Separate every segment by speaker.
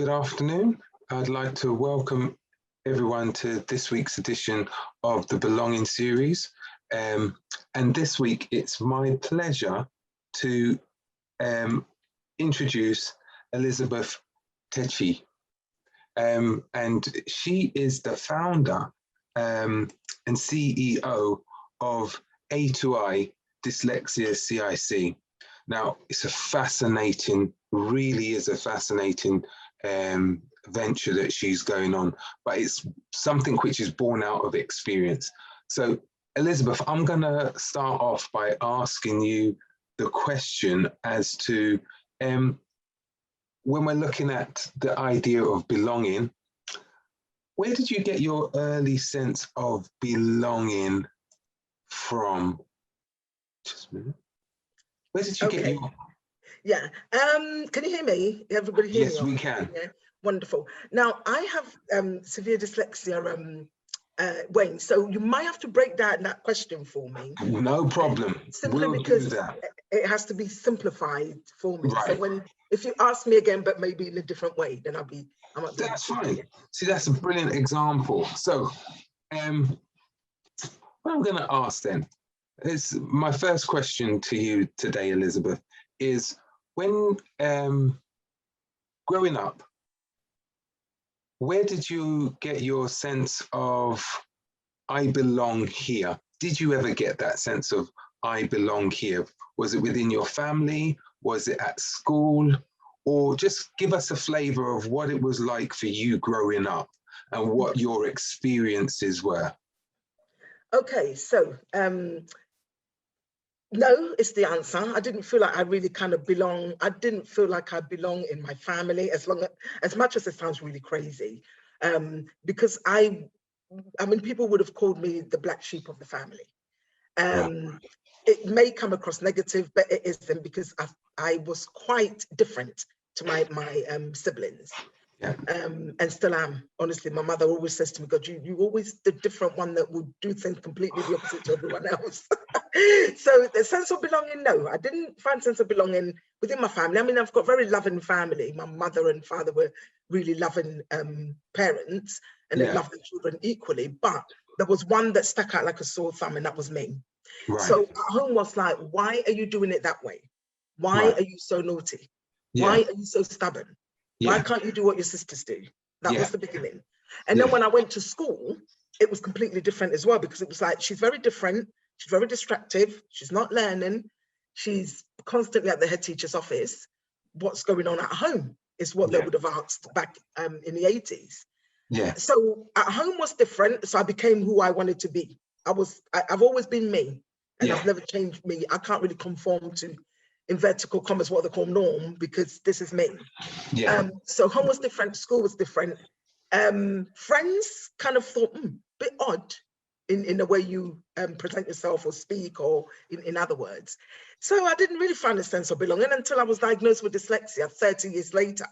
Speaker 1: Good afternoon. I'd like to welcome everyone to this week's edition of the Belonging series. And this week, it's my pleasure to introduce Elizabeth Takyi. And she is the founder and CEO of A2I Dyslexia CIC. Now, it's a fascinating, really is a fascinating venture that she's going on, but it's something which is born out of experience. So, Elizabeth, I'm going to start off by asking you the question as to when we're looking at the idea of belonging, where did you get your early sense of belonging from? Just a minute. Where did you get your...
Speaker 2: Yeah. Can you hear me? Everybody hear me?
Speaker 1: Yes, we can.
Speaker 2: Yeah. Wonderful. Now, I have severe dyslexia, Wayne, so you might have to break down that question for me.
Speaker 1: No problem.
Speaker 2: Simply because it has to be simplified for me.
Speaker 1: Right.
Speaker 2: So if you ask me again, but maybe in a different way, then that's
Speaker 1: fine. See, that's a brilliant example. So, what I'm going to ask then is my first question to you today, Elizabeth, is when growing up, where did you get your sense of I belong here? Did you ever get that sense of I belong here? Was it within your family? Was it at school? Or just give us a flavor of what it was like for you growing up and what your experiences were.
Speaker 2: Okay, so no, is the answer. I didn't feel like I really kind of belong. I didn't feel like I belong in my family as much as it sounds really crazy. Because I mean, people would have called me the black sheep of the family. It may come across negative, but it isn't, because I was quite different to my siblings. Yeah. And still am. Honestly, my mother always says to me, God, you always the different one that would do things completely the opposite to everyone else. So the sense of belonging, no, I didn't find sense of belonging within my family. I mean, I've got very loving family. My mother and father were really loving parents, and they loved the children equally. But there was one that stuck out like a sore thumb, and that was me. Right. So at home was like, why are you doing it that way? Why are you so naughty? Why are you so stubborn? Why can't you do what your sisters do? That was the beginning. And then when I went to school, it was completely different as well, because it was like, she's very different. She's very distractive. She's not learning. She's constantly at the head teacher's office. What's going on at home is what they would have asked back in the 80s. Yeah. So at home was different. So I became who I wanted to be. I've always been me, and I've never changed me. I can't really conform to, in vertical commas, what they call norm, because this is me. Yeah. So home was different, school was different. Friends kind of thought, bit odd in the way you present yourself or speak, or in other words. So I didn't really find a sense of belonging until I was diagnosed with dyslexia 30 years later.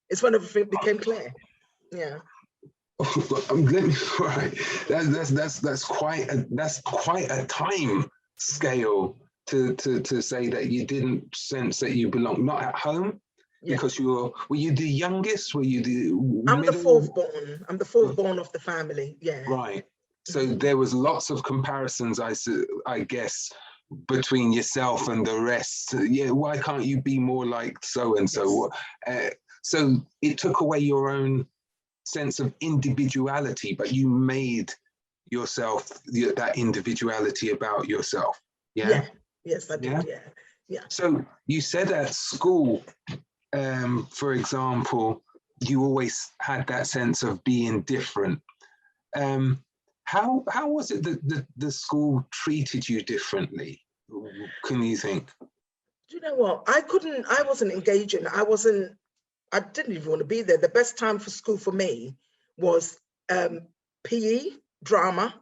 Speaker 2: It's when everything became clear. Yeah.
Speaker 1: Right. That's quite a time scale to say that you didn't sense that you belong, not at home, because were you the youngest? Were you the
Speaker 2: I'm the fourth born. I'm the fourth born of the family. Yeah.
Speaker 1: Right. So there was lots of comparisons, I guess, between yourself and the rest. Yeah. Why can't you be more like so and so? So it took away your own sense of individuality, but you made yourself that individuality about yourself. Yeah.
Speaker 2: Yes, I did. Yeah.
Speaker 1: So you said at school, for example, you always had that sense of being different. How was it that the school treated you differently? Can you think?
Speaker 2: Do you know what? I wasn't engaging. I didn't even want to be there. The best time for school for me was PE, drama,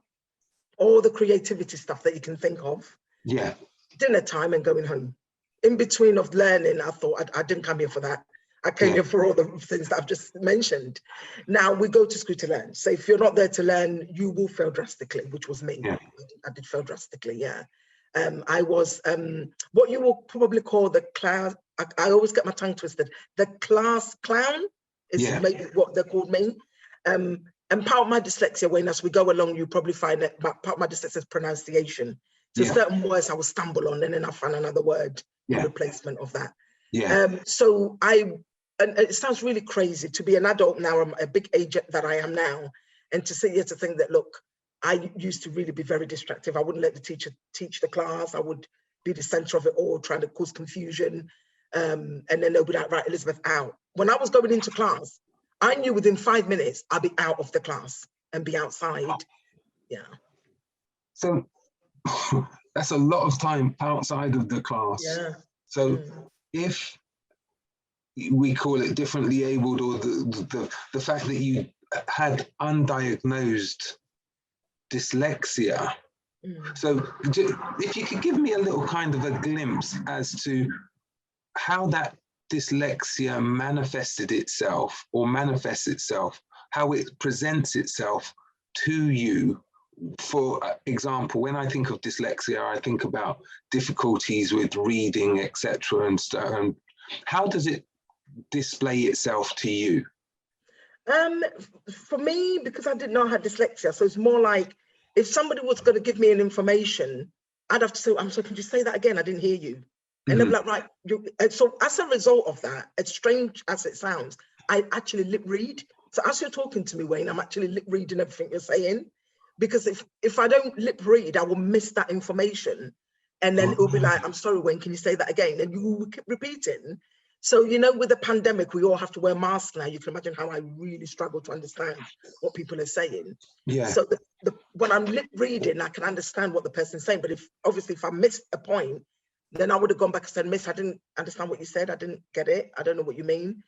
Speaker 2: all the creativity stuff that you can think of. Yeah. Dinner time and going home. In between of learning, I thought I didn't come here for that. I came here for all the things that I've just mentioned. Now we go to school to learn. So if you're not there to learn, you will fail drastically, which was me. Yeah. I did fail drastically, yeah. I was what you will probably call the class, I always get my tongue twisted, the class clown is maybe what they called me. And part of my dyslexia, when as we go along, you probably find that part of my dyslexia is pronunciation. So certain words I will stumble on, and then I find another word in replacement of that. So and it sounds really crazy to be an adult now, I'm a big age that I am now, and to think that, look, I used to really be very distractive. I wouldn't let the teacher teach the class. I would be the center of it all, trying to cause confusion. And then they'll be like, right, Elizabeth, out. When I was going into class, I knew within 5 minutes I'd be out of the class and be outside. Yeah.
Speaker 1: So that's a lot of time outside of the class.
Speaker 2: Yeah.
Speaker 1: So if we call it differently abled, or the fact that you had undiagnosed dyslexia. So if you could give me a little kind of a glimpse as to how that dyslexia manifested itself or manifests itself, how it presents itself to you. For example, when I think of dyslexia, I think about difficulties with reading, etc. and stuff. How does it display itself to you?
Speaker 2: For me, because I didn't know I had dyslexia, so it's more like if somebody was going to give me an information, I'd have to say, I'm sorry, can you say that again? I didn't hear you. And they'd be like, right. And so as a result of that, as strange as it sounds, I actually lip read. So as you're talking to me, Wayne, I'm actually lip reading everything you're saying. Because if I don't lip read, I will miss that information. And then it'll be like, I'm sorry, Wayne, can you say that again? And you will keep repeating. So, you know, with the pandemic, we all have to wear masks now. You can imagine how I really struggle to understand what people are saying.
Speaker 1: Yeah.
Speaker 2: So when I'm lip reading, I can understand what the person's saying. But if I missed a point, then I would have gone back and said, Miss, I didn't understand what you said. I didn't get it. I don't know what you mean.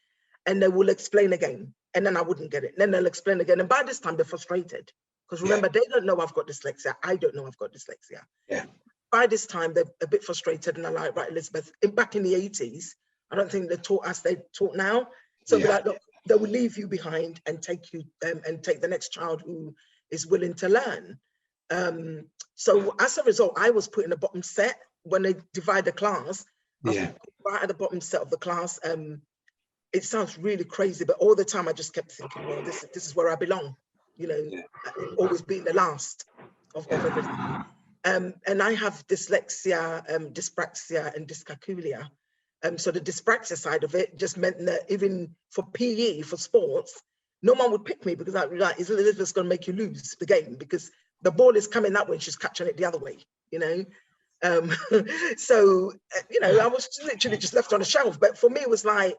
Speaker 2: And they will explain again. And then I wouldn't get it. And then they'll explain again. And by this time, they're frustrated. Because remember, they don't know I've got dyslexia. I don't know I've got dyslexia.
Speaker 1: Yeah.
Speaker 2: By this time, they're a bit frustrated. And they're like, right, Elizabeth, back in the 80s, I don't think they taught us they taught now. So be like, look, they will leave you behind and take you and take the next child who is willing to learn. So as a result, I was put in the bottom set when they divide the class. I was right at the bottom set of the class. It sounds really crazy, but all the time I just kept thinking, well, this is where I belong. You know, always being the last of everything. And I have dyslexia, dyspraxia, and dyscalculia. So the dyspraxia side of it just meant that even for PE, for sports, no one would pick me because I'd be like, is Elizabeth's going to make you lose the game? Because the ball is coming that way and she's catching it the other way, you know? So, you know, I was literally just left on a shelf. But for me, it was like,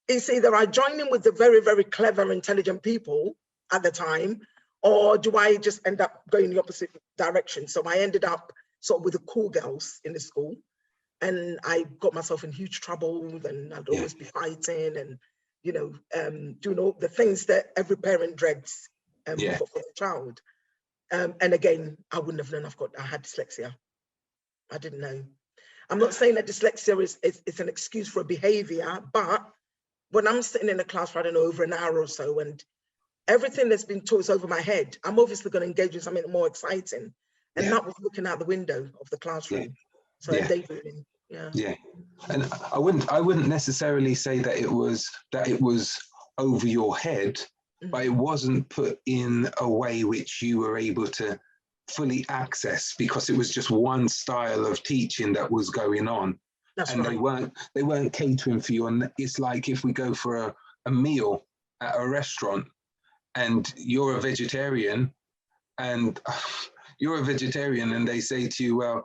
Speaker 2: it's either I join in with the very, very clever, intelligent people at the time, or do I just end up going the opposite direction? So I ended up sort of with the cool girls in the school. And I got myself in huge trouble, and I'd always be fighting and, you know, doing all the things that every parent dreads for their child. And again, I wouldn't have known I had dyslexia. I didn't know. I'm not saying that dyslexia is an excuse for a behavior, but when I'm sitting in a class for, I don't know, over an hour or so, and everything that's been taught is over my head, I'm obviously going to engage in something more exciting. And that was looking out the window of the classroom. So daydreaming. Yeah.
Speaker 1: And I wouldn't necessarily say that it was over your head, but it wasn't put in a way which you were able to fully access, because it was just one style of teaching that was going on. That's right. They weren't catering for you. And it's like if we go for a meal at a restaurant and you're a vegetarian and they say to you, well,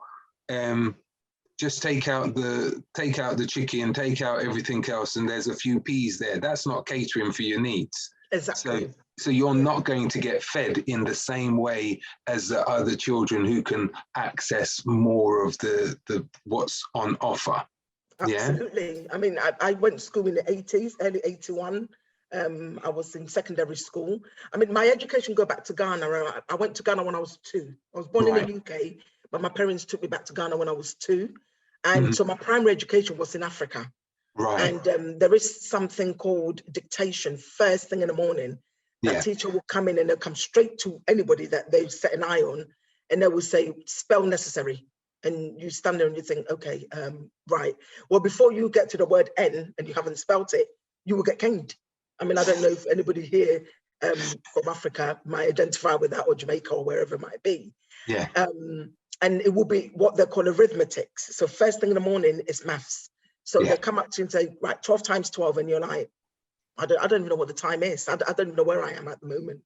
Speaker 1: just take out the chicken, take out everything else, and there's a few peas there. That's not catering for your needs.
Speaker 2: Exactly.
Speaker 1: So you're not going to get fed in the same way as the other children who can access more of the what's on offer.
Speaker 2: Absolutely. I mean, I went to school in the 80s, early 81. I was in secondary school. I mean, my education go back to Ghana. I went to Ghana when I was 2. I was born in the UK, but my parents took me back to Ghana when I was 2. And so my primary education was in Africa.
Speaker 1: Right.
Speaker 2: And there is something called dictation first thing in the morning. That teacher will come in and they'll come straight to anybody that they've set an eye on, and they will say, spell necessary. And you stand there and you think, okay, right. Well, before you get to the word N and you haven't spelt it, you will get caned. I mean, I don't know if anybody here from Africa might identify with that, or Jamaica, or wherever it might be.
Speaker 1: Yeah.
Speaker 2: And it will be what they call arithmetics. So first thing in the morning is maths. So they come up to you and say, right, 12 times 12, and you're like, I don't even know what the time is. I don't even know where I am at the moment.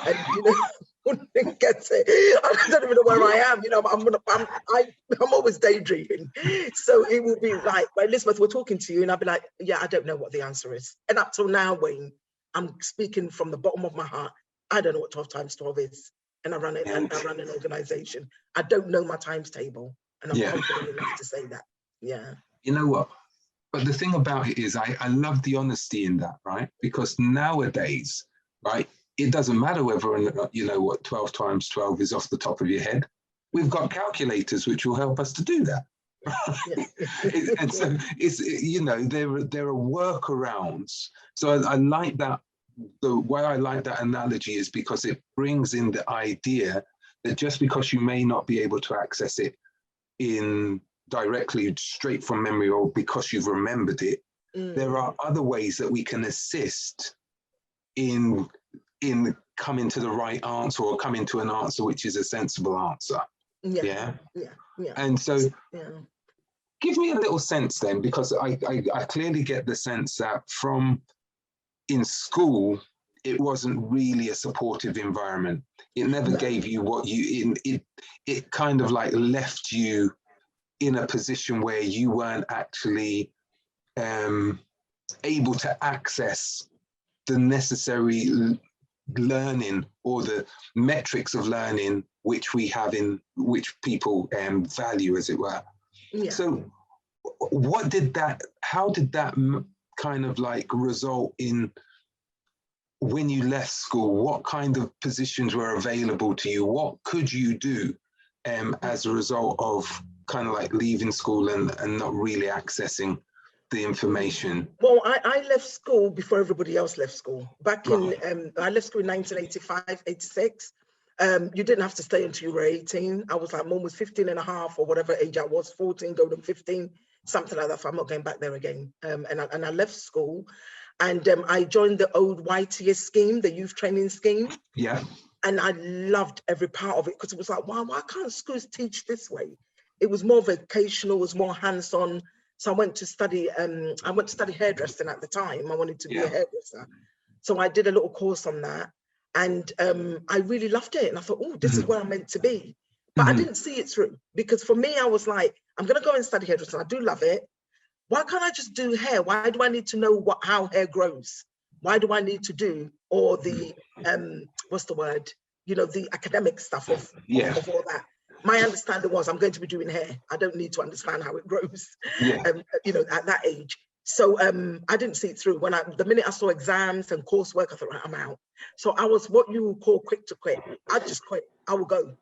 Speaker 2: And, you know, gets it. I don't even know where I am. You know, I'm always daydreaming. So it will be like, well, Elizabeth, we're talking to you, and I'll be like, yeah, I don't know what the answer is. And up till now, Wayne, I'm speaking from the bottom of my heart. I don't know what 12 times 12 is. And I run it, and I run an organization. I don't know my times table, and I'm confident enough to say that. Yeah.
Speaker 1: You know what? But the thing about it is, I love the honesty in that, right? Because nowadays, right, it doesn't matter whether or not you know what 12 times 12 is off the top of your head. We've got calculators which will help us to do that. And so it's, you know, there are workarounds. So I like that. The way I like that analogy is because it brings in the idea that just because you may not be able to access it in directly straight from memory, or because you've remembered it, there are other ways that we can assist in coming to the right answer, or coming to an answer which is a sensible answer. Yeah. And so give me a little sense then, because I clearly get the sense that from in school it wasn't really a supportive environment. It never gave you what you it kind of like left you in a position where you weren't actually able to access the necessary learning, or the metrics of learning which we have, in which people value, as it were. So how did that kind of like result in, when you left school, what kind of positions were available to you? What could you do as a result of kind of like leaving school and not really accessing the information?
Speaker 2: Well, I left school before everybody else left school. Back in, I left school in 1985, 86. You didn't have to stay until you were 18. I was like, mom was 15 and a half, or whatever age I was, 14, going to 15, something like that. So I'm not going back there again. And I left school, and I joined the old YTS scheme, the youth training scheme.
Speaker 1: Yeah.
Speaker 2: And I loved every part of it, because it was like, wow, why can't schools teach this way? It was more vocational, it was more hands-on. So I went to study hairdressing at the time. I wanted to be a hairdresser. So I did a little course on that, and I really loved it. And I thought, oh, this is where I'm meant to be. But I didn't see it through, because for me, I was like, I'm going to go and study hairdressing. I do love it. Why can't I just do hair? Why do I need to know how hair grows? Why do I need to do all the, what's the word? You know, the academic stuff of all that. My understanding was, I'm going to be doing hair. I don't need to understand how it grows, you know, at that age. So I didn't see it through. The minute I saw exams and coursework, I thought, right, I'm out. So I was what you would call quick to quit. I just quit. I would go.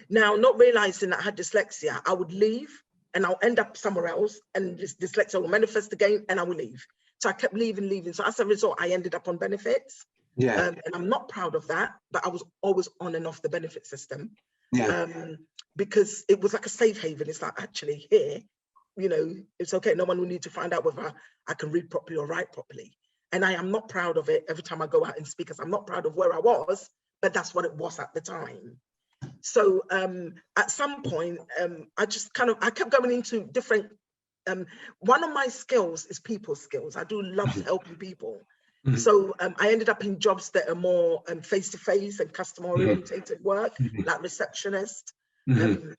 Speaker 2: Now, not realizing that I had dyslexia, I would leave and I'll end up somewhere else, and this dyslexia will manifest again, and I will leave. So I kept leaving. So as a result, I ended up on benefits. And I'm not proud of that, but I was always on and off the benefit system. Because it was like a safe haven. It's like, actually here, you know, it's okay. No one will need to find out whether I can read properly or write properly. And I am not proud of it every time I go out and speak, because I'm not proud of where I was, but that's what it was at the time. So at some point, I kept going into different, one of my skills is people skills. I do love helping people. So I ended up in jobs that are more face-to-face and customer-orientated work, like receptionist. You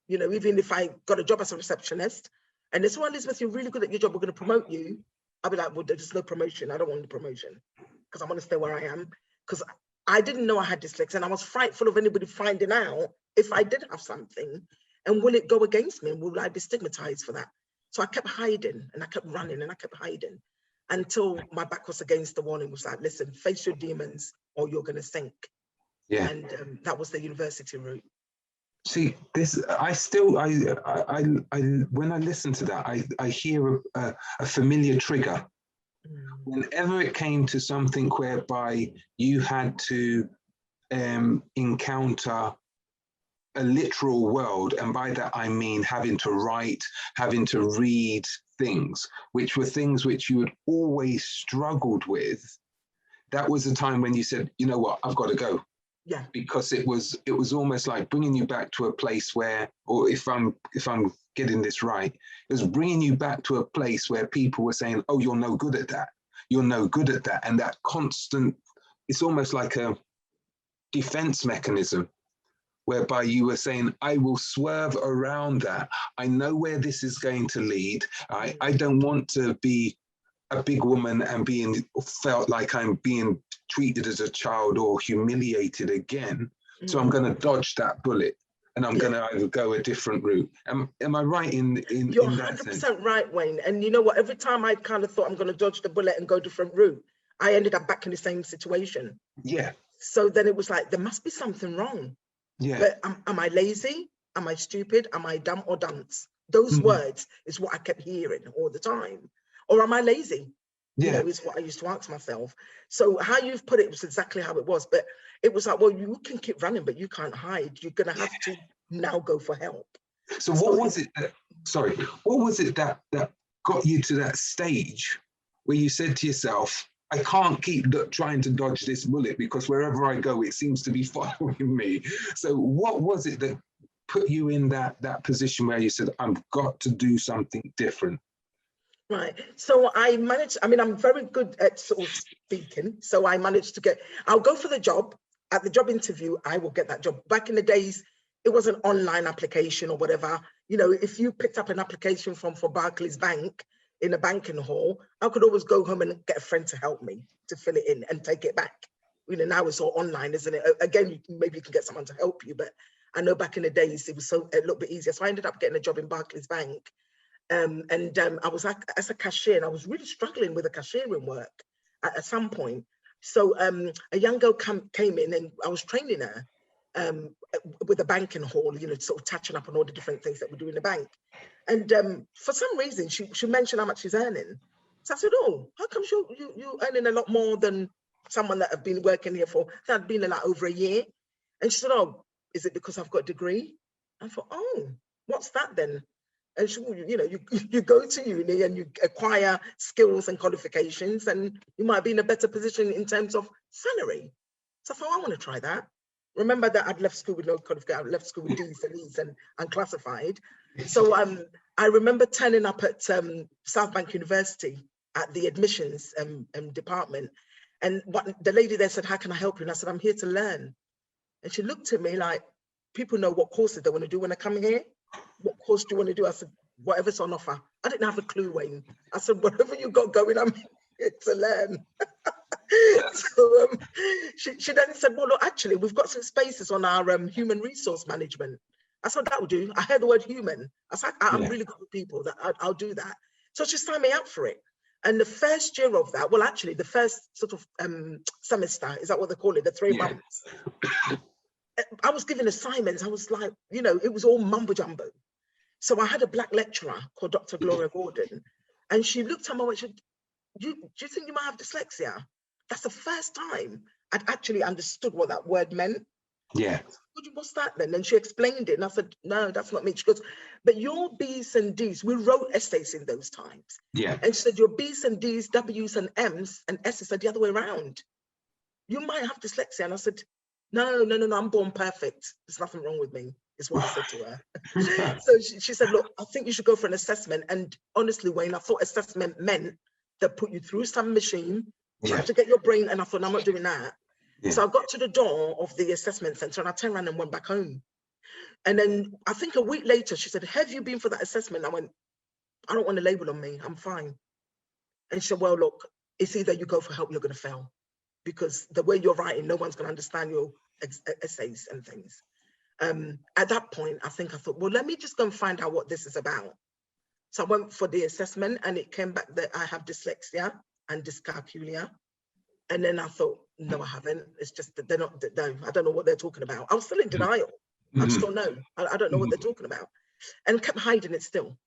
Speaker 2: know, even if I got a job as a receptionist, and they said, well, Elizabeth, you're really good at your job, we're going to promote you. I'll be like, well, there's no promotion. I don't want the promotion, because I want to stay where I am. Because I didn't know I had dyslexia, and I was frightful of anybody finding out if I did have something. And will it go against me? And will I be stigmatized for that? So I kept hiding, and I kept running, and I kept hiding, until my back was against the wall, and it was like, listen, face your demons or you're going to sink. And that was the university route.
Speaker 1: See, this, when I listen to that, I hear a familiar trigger. Whenever it came to something whereby you had to encounter a literal world, and by that I mean having to write, having to read things, which were things which you had always struggled with, that was the time when you said, you know what, I've got to go.
Speaker 2: Yeah.
Speaker 1: Because it was almost like bringing you back to a place where, or if I'm getting this right, it was bringing you back to a place where people were saying, oh, you're no good at that. You're no good at that. And that constant, it's almost like a defense mechanism whereby you were saying, I will swerve around that. I know where this is going to lead. I don't want to be a big woman and felt like I'm being treated as a child or humiliated again. So I'm going to dodge that bullet and I'm going to either go a different route. Am I right in
Speaker 2: You're
Speaker 1: that sense?
Speaker 2: 100% right, Wayne. And you know what? Every time I kind of thought I'm going to dodge the bullet and go a different route, I ended up back in the same situation.
Speaker 1: Yeah.
Speaker 2: So then it was like, there must be something wrong.
Speaker 1: Yeah.
Speaker 2: But am I lazy? Am I stupid? Am I dumb or dunce? Those words is what I kept hearing all the time. Or am I lazy? You know, is what I used to ask myself. So how you've put it was exactly how it was. But it was like, well, you can keep running, but you can't hide. You're going to have to now go for help.
Speaker 1: So what was it that, what was it that got you to that stage where you said to yourself, I can't keep trying to dodge this bullet because wherever I go, it seems to be following me. So what was it that put you in that position where you said, I've got to do something different?
Speaker 2: Right. So I managed, I mean, I'm very good at sort of speaking. So I managed to I'll go for the job. At the job interview, I will get that job. Back in the days, it was an online application or whatever. You know, if you picked up an application for Barclays Bank in a banking hall, I could always go home and get a friend to help me to fill it in and take it back. You know, now it's all online, isn't it? Again, maybe you can get someone to help you, but I know back in the days, it was a little bit easier. So I ended up getting a job in Barclays Bank. I was as a cashier, and I was really struggling with the cashiering work at some point. So a young girl came in, and I was training her with a banking hall, you know, sort of touching up on all the different things that we do in the bank. And for some reason, she mentioned how much she's earning. So I said, "Oh, how come you're earning a lot more than someone that have been working here that had been like over a year?" And she said, "Oh, is it because I've got a degree?" I thought, "Oh, what's that then?" And you know, you go to uni and you acquire skills and qualifications, and you might be in a better position in terms of salary. So I thought, I want to try that. Remember that I'd left school with no qualification. I left school with D's and E's and unclassified. So I remember turning up at South Bank University at the admissions department, and the lady there said, "How can I help you?" And I said, "I'm here to learn." And she looked at me like, people know what courses they want to do when they're coming here. What course do you want to do? I said, whatever's on offer. I didn't have a clue, Wayne. I said, whatever you got going, I'm here to learn. So she then said, well, look, actually, we've got some spaces on our human resource management. I said, that will do. I heard the word human. I said, I'm really good with people. I'll do that. So she signed me up for it. And the first year of that, well, actually, the first sort of semester, is that what they call it? The 3 months. I was given assignments. I was like, you know, it was all mumbo jumbo. So I had a black lecturer called Dr. Gloria Gordon, and she looked at me and said, do you think you might have dyslexia? That's the first time I'd actually understood what that word meant.
Speaker 1: Yeah.
Speaker 2: What's that then? And she explained it. And I said, no, that's not me. She goes, but your B's and D's, we wrote essays in those times.
Speaker 1: Yeah.
Speaker 2: And she said, your B's and D's, W's and M's and S's are the other way around. You might have dyslexia. And I said, no, I'm born perfect. There's nothing wrong with me, is what I said to her. So she said, look, I think you should go for an assessment. And honestly, Wayne, I thought assessment meant that put you through some machine, try to get your brain. And I thought, no, I'm not doing that. Yeah. So I got to the door of the assessment center and I turned around and went back home. And then I think a week later, she said, have you been for that assessment? I went, I don't want a label on me. I'm fine. And she said, well, look, it's either you go for help, you're going to fail. Because the way you're writing, no one's going to understand your essays and things. At that point, I thought, well, let me just go and find out what this is about. So I went for the assessment and it came back that I have dyslexia and dyscalculia. And then I thought, no, I haven't. It's just that they're not, no, I don't know what they're talking about. I was still in denial. I just don't know. I don't know what they're talking about. And kept hiding it still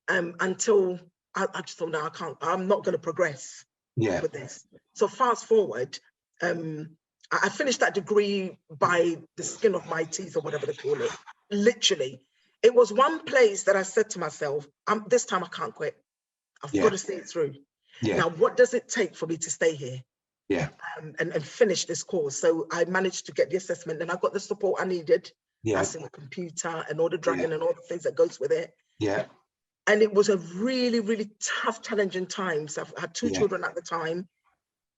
Speaker 2: until I just thought, no, I can't, I'm not going to progress with this. So fast forward, I finished that degree by the skin of my teeth or whatever they call it. Literally, it was one place that I said to myself, this time I can't quit. I've got to see it through. Now, what does it take for me to stay here?
Speaker 1: Yeah.
Speaker 2: And finish this course. So I managed to get the assessment and I got the support I needed,
Speaker 1: Yeah.
Speaker 2: as in the computer and all the dragging and all the things that goes with it.
Speaker 1: Yeah.
Speaker 2: And it was a really, really tough, challenging time. So I had two children at the time,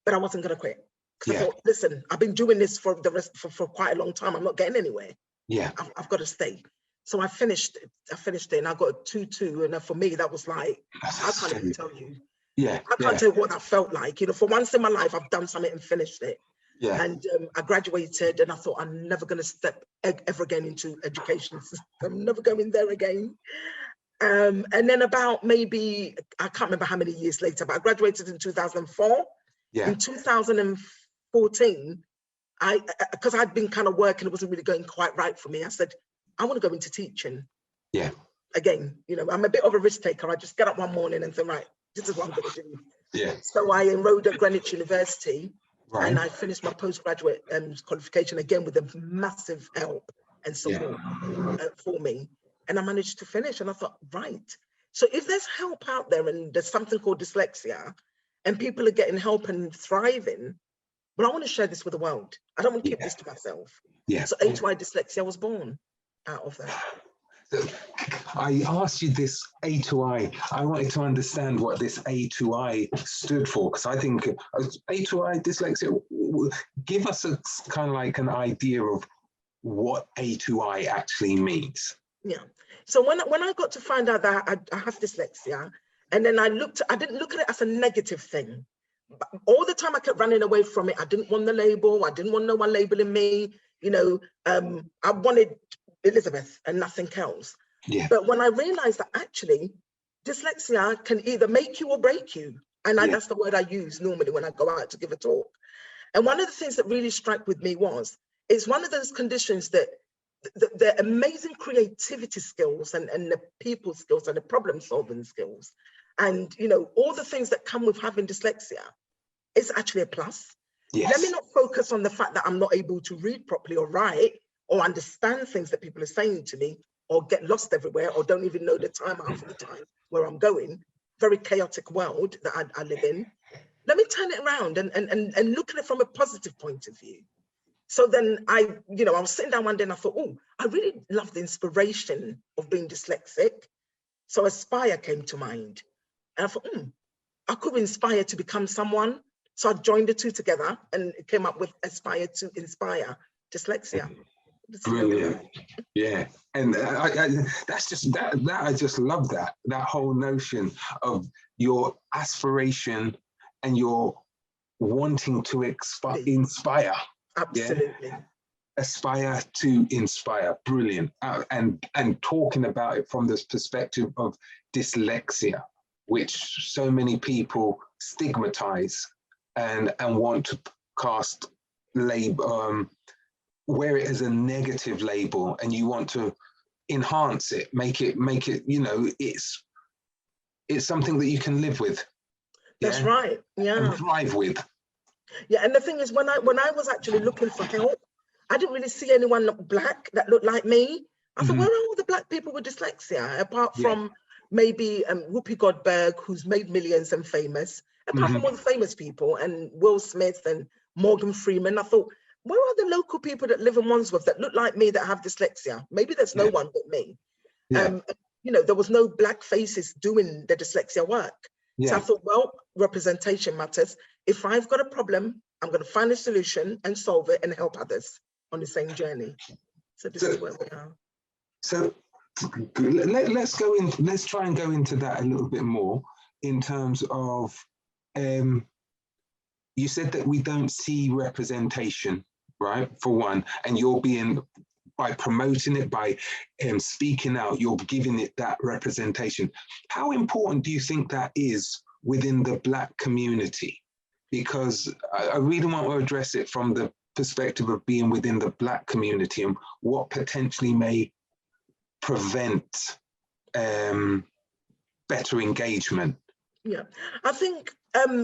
Speaker 2: but I wasn't going to quit. Because I thought, listen, I've been doing this for for quite a long time. I'm not getting anywhere.
Speaker 1: Yeah.
Speaker 2: I've got to stay. So I finished it and I got a 2-2. And for me, that was like, I can't even tell you.
Speaker 1: Yeah.
Speaker 2: I can't tell you what that felt like. You know, for once in my life, I've done something and finished it.
Speaker 1: Yeah.
Speaker 2: And I graduated and I thought, I'm never going to step ever again into education. I'm never going there again. And then about maybe, I can't remember how many years later, but I graduated in 2004.
Speaker 1: Yeah.
Speaker 2: In 2014, because I'd been kind of working, it wasn't really going quite right for me. I said, I want to go into teaching.
Speaker 1: Yeah.
Speaker 2: Again, you know, I'm a bit of a risk taker. I just get up one morning and say, right, this is what I'm going to do.
Speaker 1: Yeah.
Speaker 2: So I enrolled at Greenwich University.
Speaker 1: Right.
Speaker 2: And I finished my postgraduate qualification again with a massive help and support for me. And I managed to finish. And I thought, right. So if there's help out there and there's something called dyslexia and people are getting help and thriving, well, I want to share this with the world. I don't want to keep this to myself.
Speaker 1: Yeah.
Speaker 2: So A2I Dyslexia was born out of that.
Speaker 1: I asked you this A2I. I wanted to understand what this A2I stood for, because I think A2I dyslexia, give us a kind of like an idea of what A2I actually means.
Speaker 2: Yeah. So when I got to find out that I have dyslexia, and then I didn't look at it as a negative thing. But all the time I kept running away from it. I didn't want the label. I didn't want no one labeling me. You know, I wanted Elizabeth and nothing else.
Speaker 1: Yeah.
Speaker 2: But when I realized that actually dyslexia can either make you or break you, and that's the word I use normally when I go out to give a talk. And one of the things that really struck with me was it's one of those conditions that the amazing creativity skills and the people skills and the problem solving skills and, you know, all the things that come with having dyslexia is actually a plus.
Speaker 1: Yes.
Speaker 2: Let me not focus on the fact that I'm not able to read properly or write or understand things that people are saying to me, or get lost everywhere, or don't even know the time half of the time where I'm going. Very chaotic world that I live in. Let me turn it around and look at it from a positive point of view. So then I was sitting down one day and I thought, oh, I really love the inspiration of being dyslexic. So Aspire came to mind. And I thought, I could inspire to become someone. So I joined the two together and it came up with Aspire2inspire Dyslexia.
Speaker 1: Brilliant. Yeah. And that's just that I just love that whole notion of your aspiration and your wanting to inspire.
Speaker 2: Absolutely.
Speaker 1: Yeah? Aspire to inspire. Brilliant. And talking about it from this perspective of dyslexia, which so many people stigmatize and want to cast label, wear it as a negative label, and you want to enhance it, make it, you know, it's something that you can live with.
Speaker 2: That's right. Yeah.
Speaker 1: And thrive with.
Speaker 2: Yeah. And the thing is, when I was actually looking for help, I didn't really see anyone black that looked like me. I thought, where are all the black people with dyslexia? Apart from maybe Whoopi Goldberg, who's made millions and famous, apart from all the famous people, and Will Smith and Morgan Freeman. I thought, where are the local people that live in Wandsworth that look like me that have dyslexia? Maybe there's no one but me. You know, there was no black faces doing the dyslexia work. So I thought, well, representation matters. If I've got a problem, I'm going to find a solution and solve it and help others on the same journey. So this is where we are.
Speaker 1: So let's go in. Let's try and go into that a little bit more in terms of. You said that we don't see representation, right? For one, and you're being, by promoting it, by speaking out, you're giving it that representation. How important do you think that is within the Black community? Because I really want to address it from the perspective of being within the Black community and what potentially may prevent better engagement.
Speaker 2: Yeah, I think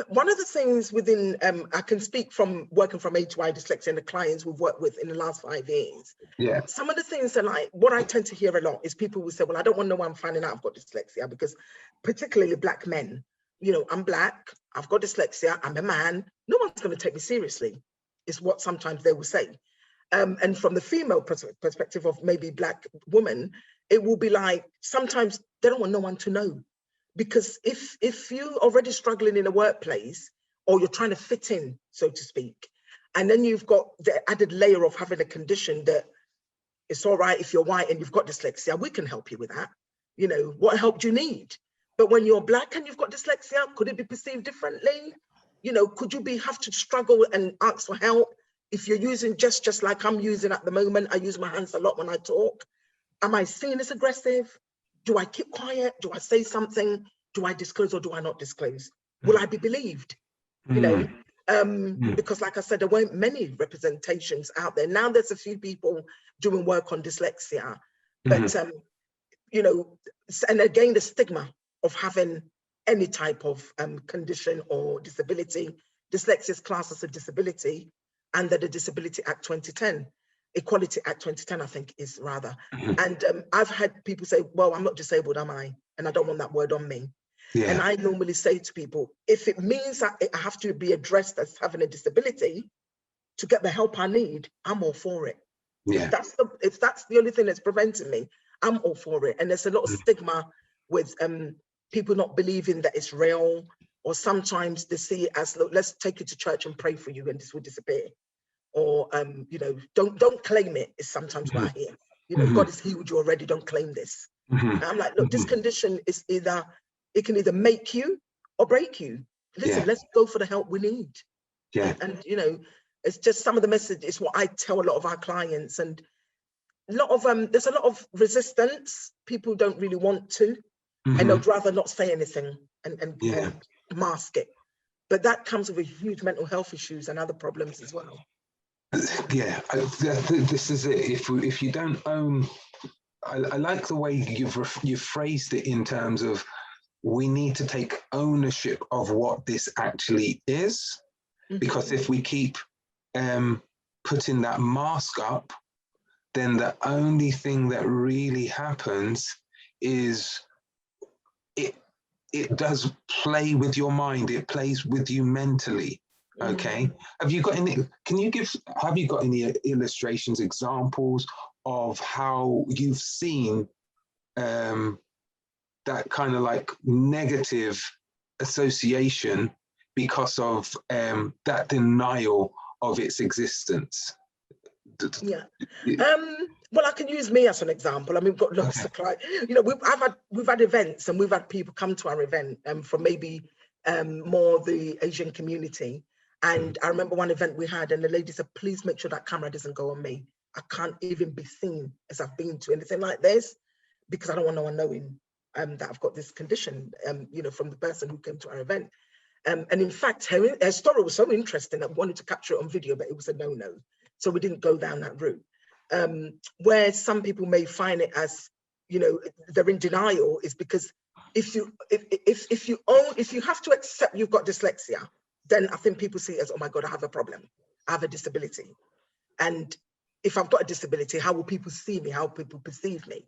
Speaker 2: one of the things within, I can speak from working from A2I Dyslexia and the clients we've worked with in the last 5 years.
Speaker 1: Yeah.
Speaker 2: Some of the things are like, what I tend to hear a lot is people will say, well, I don't want no one finding out I've got dyslexia, because particularly Black men, you know, I'm Black, I've got dyslexia, I'm a man, no one's going to take me seriously, is what sometimes they will say. And from the female perspective of maybe Black woman, it will be like, sometimes they don't want no one to know. Because if you're already struggling in a workplace, or you're trying to fit in, so to speak, and then you've got the added layer of having a condition that it's all right if you're white and you've got dyslexia, we can help you with that. You know, what help do you need? But when you're Black and you've got dyslexia, could it be perceived differently? You know, could you have to struggle and ask for help? If you're using gestures like I'm using at the moment, I use my hands a lot when I talk. Am I seen as aggressive? Do I keep quiet? Do I say something? Do I disclose or do I not disclose? Will I be believed? You know, because like I said, there weren't many representations out there. Now there's a few people doing work on dyslexia, but you know, and again, the stigma of having any type of condition or disability. Dyslexia is classed as a disability under the Disability Act 2010, Equality Act 2010, I think is rather. And I've had people say, well, I'm not disabled, am I? And I don't want that word on me. Yeah. And I normally say to people, if it means that I have to be addressed as having a disability to get the help I need, I'm all for it. Yeah. If that's the only thing that's preventing me, I'm all for it. And there's a lot of stigma with people not believing that it's real, or sometimes they see it as, look, let's take you to church and pray for you and this will disappear. Or, you know, don't claim it is sometimes what I hear. You know, God has healed you already, don't claim this. And I'm like, look, this condition is either, it can either make you or break you. Listen, let's go for the help we need. Yeah. And you know, it's just some of the message is what I tell a lot of our clients, and a lot of there's a lot of resistance. People don't really want to, and they'd rather not say anything and mask it. But that comes with huge mental health issues and other problems as well.
Speaker 1: Yeah, this is it. If you don't own, I like the way you've phrased it in terms of, we need to take ownership of what this actually is, because if we keep putting that mask up, then the only thing that really happens is it does play with your mind. It plays with you mentally. Okay. Have you got any illustrations, examples of how you've seen that kind of like negative association because of that denial of its existence?
Speaker 2: Yeah. Well, I can use me as an example. I mean, we've got lots of clients. You know, we've had events, and we've had people come to our event from maybe more the Asian community. And I remember one event we had, and the lady said, please make sure that camera doesn't go on me. I can't even be seen as I've been to anything like this, because I don't want no one knowing that I've got this condition, you know, from the person who came to our event. And in fact, her story was so interesting that we wanted to capture it on video, but it was a no-no. So we didn't go down that route. Where some people may find it as, you know, they're in denial, is because if you have to accept you've got dyslexia, then I think people see it as, oh my God, I have a problem, I have a disability. And if I've got a disability, how will people see me? How will people perceive me?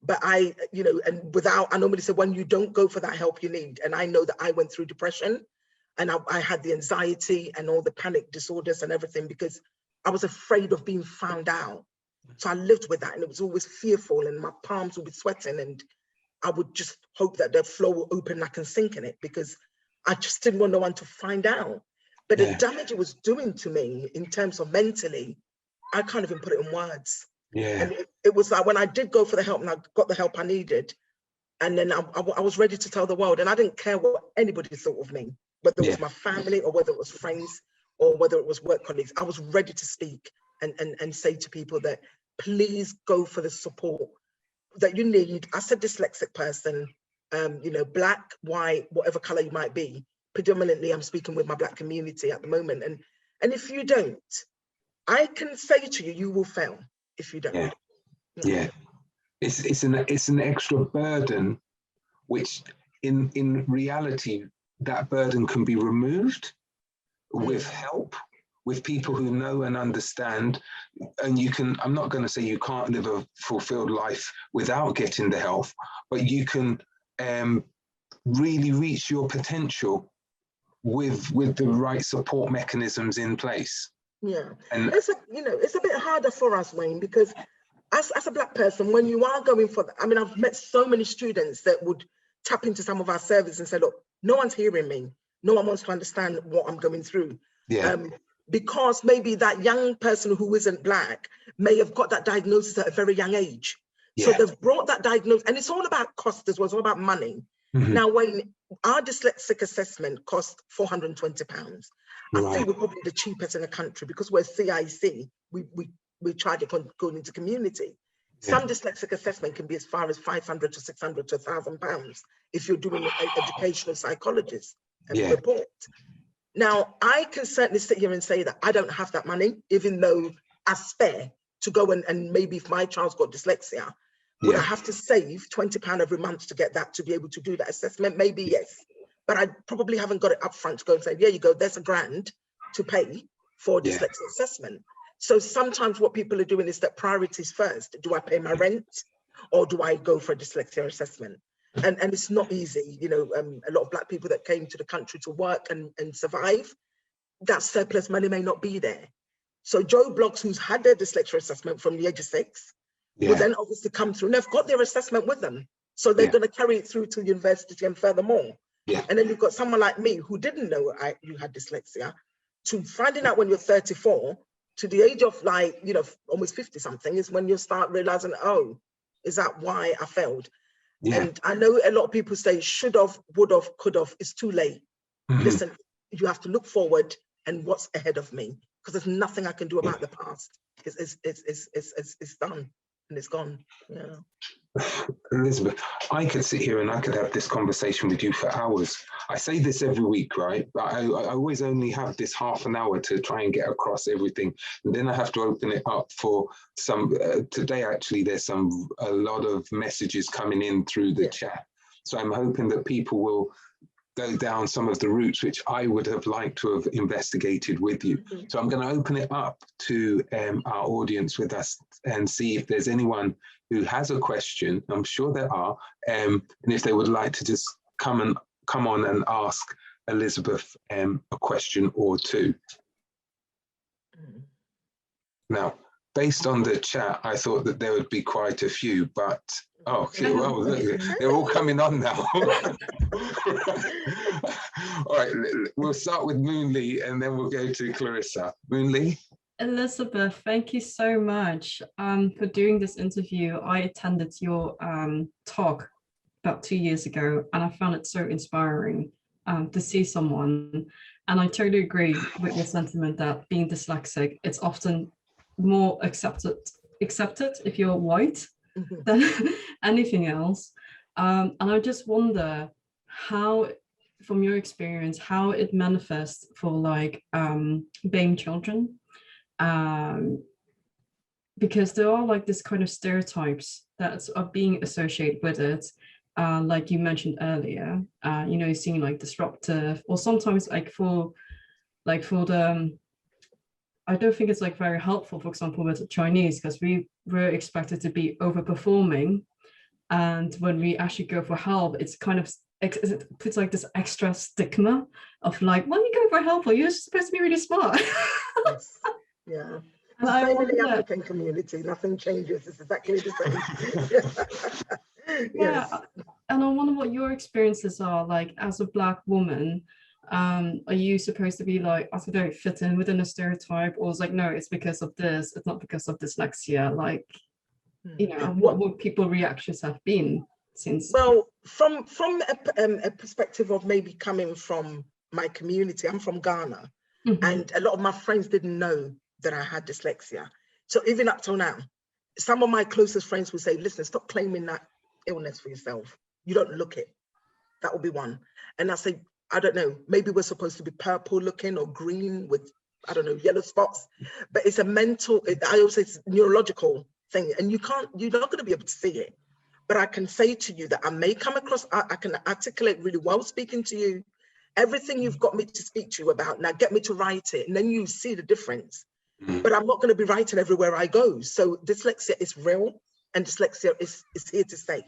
Speaker 2: But I, you know, and I normally say, when you don't go for that help you need, and I know that I went through depression, and I had the anxiety and all the panic disorders and everything, because I was afraid of being found out. So I lived with that, and it was always fearful, and my palms would be sweating, and I would just hope that the floor will open and I can sink in it, because I just didn't want no one to find out. But the damage it was doing to me in terms of mentally, I can't even put it in words. Yeah. And it was like, when I did go for the help and I got the help I needed, and then I was ready to tell the world, and I didn't care what anybody thought of me, whether it was my family or whether it was friends or whether it was work colleagues. I was ready to speak and say to people that, please go for the support that you need. As a dyslexic person, you know, Black, white, whatever color you might be, predominantly I'm speaking with my Black community at the moment. And if you don't, I can say to you, you will fail if you don't. Yeah.
Speaker 1: It's an extra burden, which in reality, that burden can be removed with help, with people who know and understand. And you can, I'm not going to say you can't live a fulfilled life without getting the help, but you can really reach your potential with the right support mechanisms in place.
Speaker 2: Yeah,
Speaker 1: And
Speaker 2: it's a bit harder for us, Wayne, because as a Black person, when you are going for, I mean, I've met so many students that would tap into some of our services and say, look, no one's hearing me. No one wants to understand what I'm going through.
Speaker 1: yeah,
Speaker 2: Because maybe that young person who isn't Black may have got that diagnosis at a very young age. So
Speaker 1: yeah.
Speaker 2: they've brought that diagnosis, and it's all about cost as well, it's all about money.
Speaker 1: Mhm.
Speaker 2: Now, when our dyslexic assessment costs £420, I
Speaker 1: Right.
Speaker 2: think we're probably the cheapest in the country because we're CIC, we charge it going into community.
Speaker 1: Yeah.
Speaker 2: Some dyslexic assessment can be as far as 500 to 600 to £1,000 if you're doing an educational psychologist
Speaker 1: Yeah.
Speaker 2: report. Now, I can certainly sit here and say that I don't have that money, even though I spare to go and maybe if my child's got dyslexia, would I have to save £20 every month to get that, to be able to do that assessment? Maybe yes, but I probably haven't got it up front to go and say, there you go, there's £1,000 to pay for dyslexia assessment. So sometimes what people are doing is that priorities first. Do I pay my rent or do I go for a dyslexia assessment? And it's not easy. You know, a lot of Black people that came to the country to work and survive, that surplus money may not be there. So Joe Bloggs, who's had their dyslexia assessment from the age of 6, will then obviously come through and they've got their assessment with them. So they're going to carry it through to university and furthermore. And then you've got someone like me who didn't know you had dyslexia, to finding out when you're 34 to the age of like, you know, almost 50 something is when you start realizing, oh, is that why I failed? And I know a lot of people say should have, would have, could have. It's too late. Listen, you have to look forward and what's ahead of me, because there's nothing I can do about the past. It's done and it's gone. Yeah.
Speaker 1: Elizabeth, I could sit here and I could have this conversation with you for hours. I say this every week, right? But I always only have this half an hour to try and get across everything. And then I have to open it up for some, today actually there's a lot of messages coming in through the chat. So I'm hoping that people will go down some of the routes which I would have liked to have investigated with you. So I'm going to open it up to our audience with us and see if there's anyone who has a question. I'm sure there are, and if they would like to just come on and ask Elizabeth a question or two. Now, based on the chat, I thought that there would be quite a few, but okay, well, they're all coming on now. All right, we'll start with Moonlee and then we'll go to Clarissa. Moonlee?
Speaker 3: Elizabeth, thank you so much for doing this interview. I attended your talk about 2 years ago and I found it so inspiring to see someone. And I totally agree with your sentiment that being dyslexic, it's often more accepted if you're white than anything else. And I just wonder how, from your experience, how it manifests for like BAME children. Because there are like this kind of stereotypes that are being associated with it. Like you mentioned earlier, you know, seeing like disruptive, or sometimes like for the, I don't think it's like very helpful, for example, with the Chinese, because we were expected to be overperforming. And when we actually go for help, it's kind of, it puts like this extra stigma of like, when you go for help, you're supposed to be really smart.
Speaker 2: Yes. Yeah.
Speaker 3: And
Speaker 2: Same in the African community, nothing changes. It's exactly the same. Yes.
Speaker 3: And I wonder what your experiences are like as a Black woman. Are you supposed to be like, I don't fit in within a stereotype, or it's like, no, it's because of this, it's not because of dyslexia? Like, you know, what people reactions have been since?
Speaker 2: Well, from a perspective of maybe coming from my community, I'm from Ghana, and a lot of my friends didn't know that I had dyslexia. So even up till now, some of my closest friends will say, listen, stop claiming that illness for yourself. You don't look it. That will be one. And I say, I don't know, maybe we're supposed to be purple looking or green with, I don't know, yellow spots, but it's a mental, I always say it's a neurological thing, and you're not going to be able to see it. But I can say to you that I may come across, I can articulate really well speaking to you, everything you've got me to speak to you about, now get me to write it, and then you see the difference. But I'm not going to be writing everywhere I go. So dyslexia is real, and dyslexia is here to stay.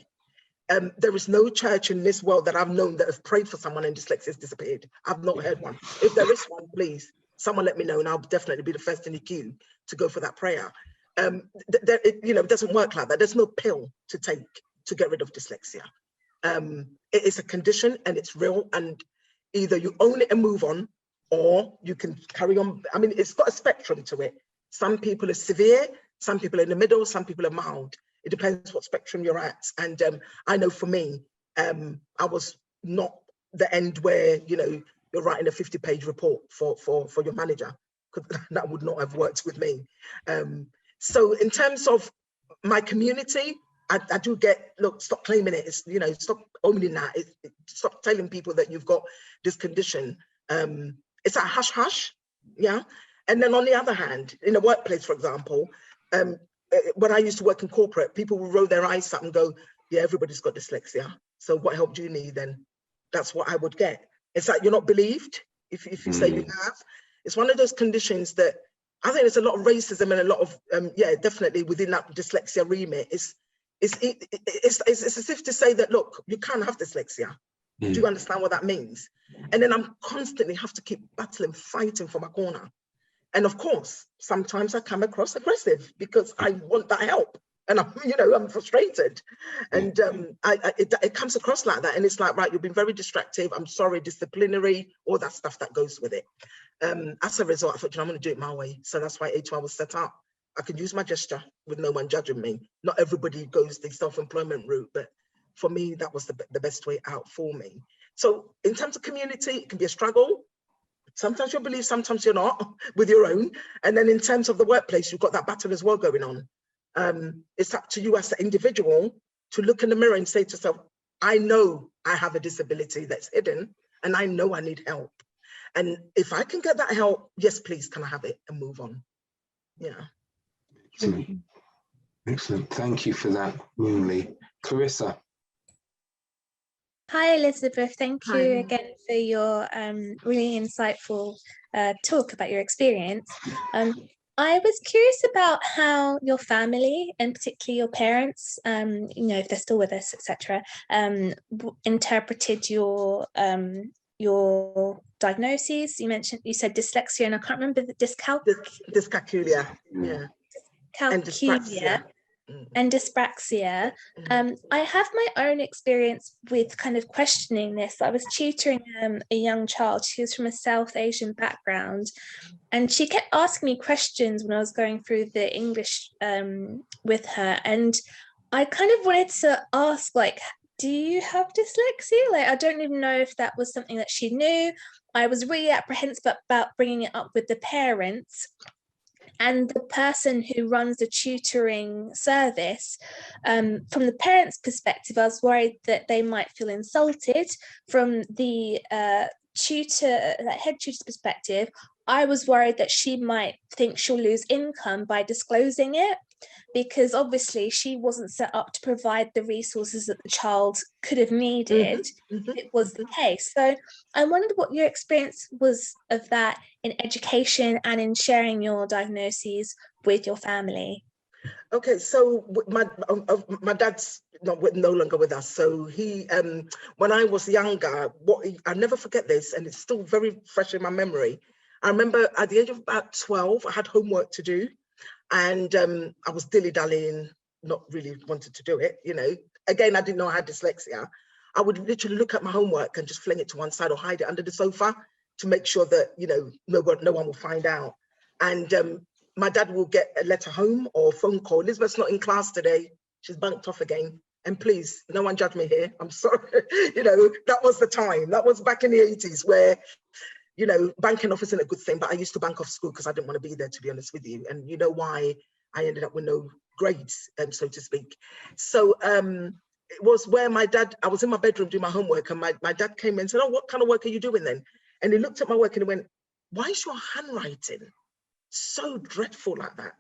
Speaker 2: There is no church in this world that I've known that have prayed for someone and dyslexia has disappeared. I've not heard one. If there is one, please, someone let me know, and I'll definitely be the first in the queue to go for that prayer. It doesn't work like that. There's no pill to take to get rid of dyslexia. It is a condition and it's real, and either you own it and move on, or you can carry on. I mean, it's got a spectrum to it. Some people are severe, some people are in the middle, some people are mild. It depends what spectrum you're at. And I know for me, I was not the end where, you're writing a 50-page report for your manager, because that would not have worked with me. So in terms of my community, I do get, look, stop claiming it. It's, stop owning that. Stop telling people that you've got this condition. It's a hush hush, yeah. And then on the other hand, in the workplace, for example, when I used to work in corporate, people would roll their eyes up and go, yeah, everybody's got dyslexia. So what help do you need then? That's what I would get. It's like you're not believed if you say you have. It's one of those conditions that I think there's a lot of racism and a lot of, definitely within that dyslexia remit. It's as if to say that, look, you can't have dyslexia. Do you understand what that means? And then I'm constantly have to keep battling, fighting for my corner. And of course, sometimes I come across aggressive because I want that help, and I'm frustrated, and it comes across like that. And it's like, right, you've been very distractive. I'm sorry, disciplinary, all that stuff that goes with it. As a result, I thought, I'm going to do it my way. So that's why HR was set up. I could use my gesture with no one judging me. Not everybody goes the self-employment route, but for me, that was the best way out for me. So in terms of community, it can be a struggle. Sometimes you'll believe, sometimes you're not, with your own. And then in terms of the workplace, you've got that battle as well going on. It's up to you as an individual to look in the mirror and say to yourself, I know I have a disability that's hidden, and I know I need help. And if I can get that help, yes, please, can I have it, and move on. Yeah.
Speaker 1: Excellent. Excellent. Thank you for that, Moonly. Clarissa.
Speaker 4: Hi, Elizabeth. Thank you
Speaker 2: Hi.
Speaker 4: again for your really insightful talk about your experience. I was curious about how your family, and particularly your parents, if they're still with us, etc., interpreted your diagnoses. You said dyslexia, and I can't remember the
Speaker 2: Dyscalculia. Yeah. And dyspraxia.
Speaker 4: And dyspraxia. I have my own experience with kind of questioning this. I was tutoring a young child. She was from a South Asian background, and she kept asking me questions when I was going through the English with her. And I kind of wanted to ask, like, do you have dyslexia? Like, I don't even know if that was something that she knew. I was really apprehensive about bringing it up with the parents. And the person who runs the tutoring service, from the parents' perspective, I was worried that they might feel insulted. From the head tutor's perspective, I was worried that she might think she'll lose income by disclosing it, because obviously she wasn't set up to provide the resources that the child could have needed if it was the case. So I wondered what your experience was of that in education and in sharing your diagnoses with your family.
Speaker 2: Okay, so my dad's no longer with us. So he, when I was younger, I never forget this, and it's still very fresh in my memory. I remember at the age of about 12, I had homework to do. And I was dilly-dallying, not really wanted to do it, Again, I didn't know I had dyslexia. I would literally look at my homework and just fling it to one side or hide it under the sofa to make sure that, no one will find out. And my dad will get a letter home or a phone call. Elizabeth's not in class today. She's bunked off again. And please, no one judge me here. I'm sorry. That was the time. That was back in the 80s where, banking off isn't a good thing, but I used to bank off school because I didn't want to be there, to be honest with you. And you know why I ended up with no grades, so to speak. So it was where I was in my bedroom doing my homework, and my dad came in and said, oh, what kind of work are you doing then? And he looked at my work and he went, why is your handwriting so dreadful like that?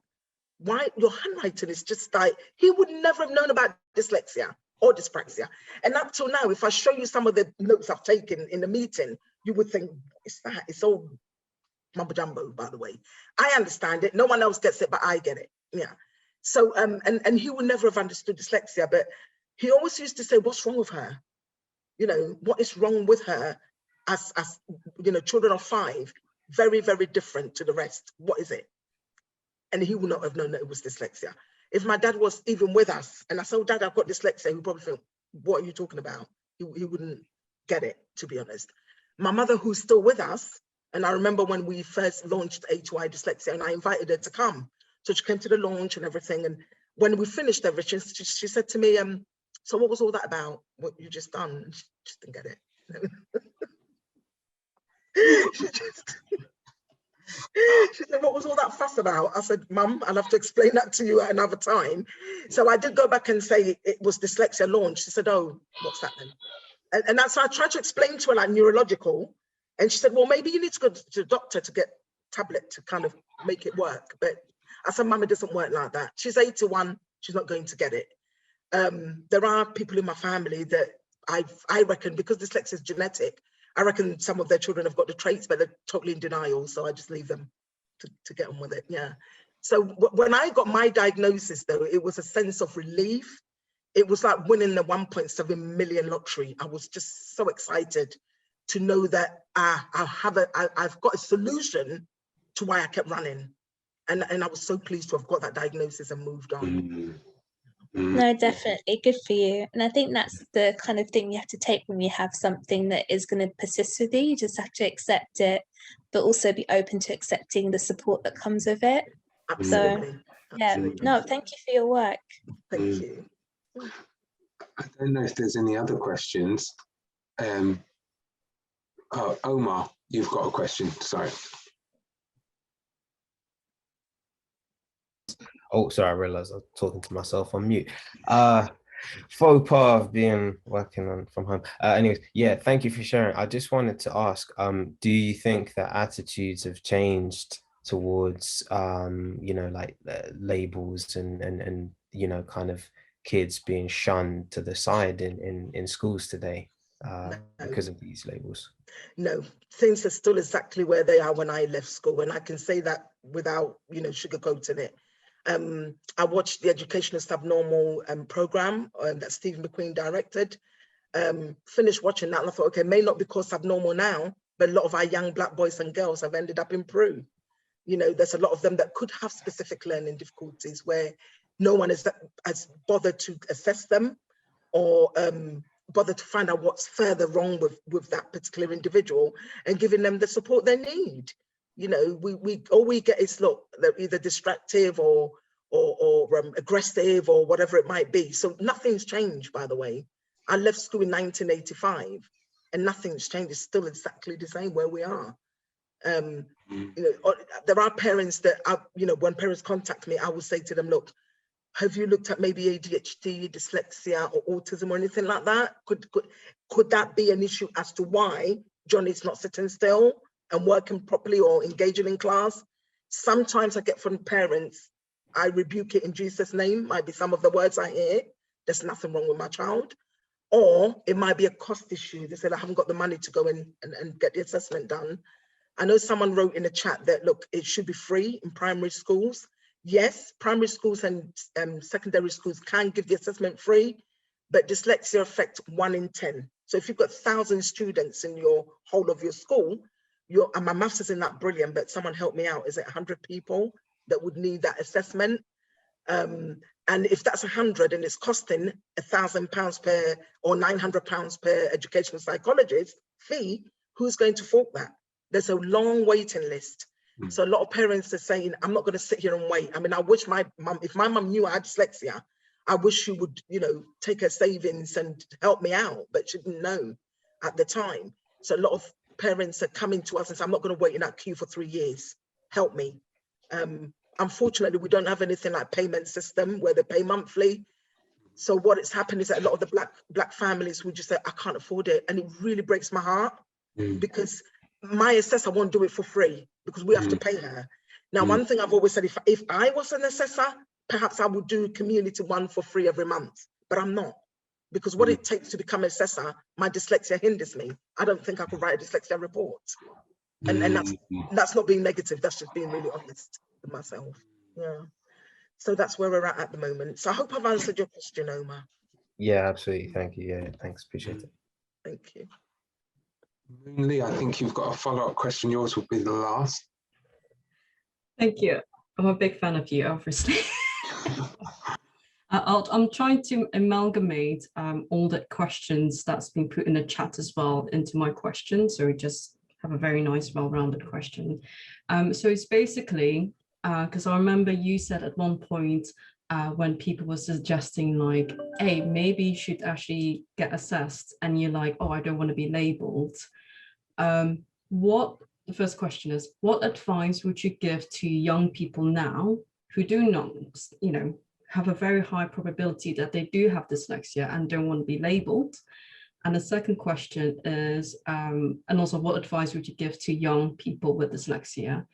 Speaker 2: Why your handwriting is just like, he would never have known about dyslexia or dyspraxia. And up till now, if I show you some of the notes I've taken in the meeting, you would think, it's that, it's all mumbo jumbo, by the way. I understand it, no one else gets it, but I get it, yeah. So, and he would never have understood dyslexia, but he always used to say, what's wrong with her? You know, what is wrong with her as you know, children of 5, very, very different to the rest. What is it? And he would not have known that it was dyslexia. If my dad was even with us and I said, oh, Dad, I've got dyslexia, he would probably think, what are you talking about? He wouldn't get it, to be honest. My mother, who's still with us, and I remember when we first launched A2I Dyslexia, and I invited her to come. So she came to the launch and everything. And when we finished everything, she said to me, so what was all that about, what you just done? And she just didn't get it. She said, what was all that fuss about? I said, Mum, I'll have to explain that to you at another time. So I did go back and say it was dyslexia launch. She said, oh, what's that then? And that's why I tried to explain to her like neurological. And she said, well, maybe you need to go to the doctor to get tablet to kind of make it work. But I said, Mum, it doesn't work like that. She's 81, she's not going to get it. There are people in my family that I reckon, because dyslexia is genetic, I reckon some of their children have got the traits, but they're totally in denial. So I just leave them to get on with it. Yeah. So when I got my diagnosis, though, it was a sense of relief. It was like winning the 1.7 million lottery. I was just so excited to know that I've got a solution to why I kept running. And I was so pleased to have got that diagnosis and moved on.
Speaker 4: No, definitely good for you. And I think that's the kind of thing you have to take when you have something that is going to persist with you. You just have to accept it, but also be open to accepting the support that comes with it.
Speaker 2: Absolutely.
Speaker 4: So, yeah, no, thank you for your work.
Speaker 2: Thank you.
Speaker 1: I don't know if there's any other questions. Oh, Omar, you've got a question, sorry.
Speaker 5: Oh, sorry, I realized I was talking to myself on mute. Faux pas of working on from home. Anyways, yeah, thank you for sharing. I just wanted to ask, do you think that attitudes have changed towards, you know, like labels and you know, kind of kids being shunned to the side in schools today because of these labels?
Speaker 2: No, things are still exactly where they are when I left school, and I can say that without, you know, sugarcoating it. I watched the Educational Subnormal program that Stephen McQueen directed. Finished watching that and I thought, okay, may not be called subnormal now, but a lot of our young Black boys and girls have ended up in Peru. You know, there's a lot of them that could have specific learning difficulties where no one has bothered to assess them or bother to find out what's further wrong with that particular individual and giving them the support they need. You know, all we get is, look, they're either distractive or aggressive or whatever it might be. So nothing's changed, by the way. I left school in 1985 and nothing's changed. It's still exactly the same where we are. You know, there are parents that, you know, when parents contact me, I will say to them, look, have you looked at maybe ADHD, dyslexia or autism or anything like that? Could that be an issue as to why Johnny's not sitting still and working properly or engaging in class? Sometimes I get from parents, I rebuke it in Jesus' name, might be some of the words I hear. There's nothing wrong with my child. Or it might be a cost issue. They said, I haven't got the money to go in and get the assessment done. I know someone wrote in the chat that, look, it should be free in primary schools. Yes, primary schools and secondary schools can give the assessment free, but dyslexia affects 1 in 10. So if you've got 1,000 students in your whole of your school, and my maths isn't that brilliant, but someone help me out, is it 100 people that would need that assessment? And if that's 100 and it's costing £1,000 per or £900 per educational psychologist fee, who's going to fault that? There's a long waiting list. So a lot of parents are saying, I'm not going to sit here and wait. I mean, I wish my mum, if my mum knew I had dyslexia, I wish she would, you know, take her savings and help me out, but she didn't know at the time. So a lot of parents are coming to us and say, I'm not going to wait in that queue for 3 years. Help me. Unfortunately, we don't have anything like payment system where they pay monthly. So what has happened is that a lot of the black families would just say, I can't afford it. And it really breaks my heart because my assessor won't do it for free because we have to pay her. Now, one thing I've always said, if I was an assessor, perhaps I would do community one for free every month, but I'm not. Because what it takes to become an assessor, my dyslexia hinders me. I don't think I could write a dyslexia report. And that's not being negative, that's just being really honest with myself. Yeah. So that's where we're at the moment. So I hope I've answered your question, Omar.
Speaker 5: Yeah, absolutely. Thank you. Yeah, thanks. Appreciate it.
Speaker 2: Thank you.
Speaker 1: Moonli, I think you've got a follow-up question. Yours will be the last.
Speaker 3: Thank you. I'm a big fan of you, obviously. I'm trying to amalgamate all the questions that's been put in the chat as well into my question. So we just have a very nice, well-rounded question. So it's basically, because I remember you said at one point when people were suggesting like, hey, maybe you should actually get assessed, and you're like, oh, I don't want to be labeled. The first question is, what advice would you give to young people now who do not, have a very high probability that they do have dyslexia and don't want to be labeled? And the second question is, and also what advice would you give to young people with dyslexia?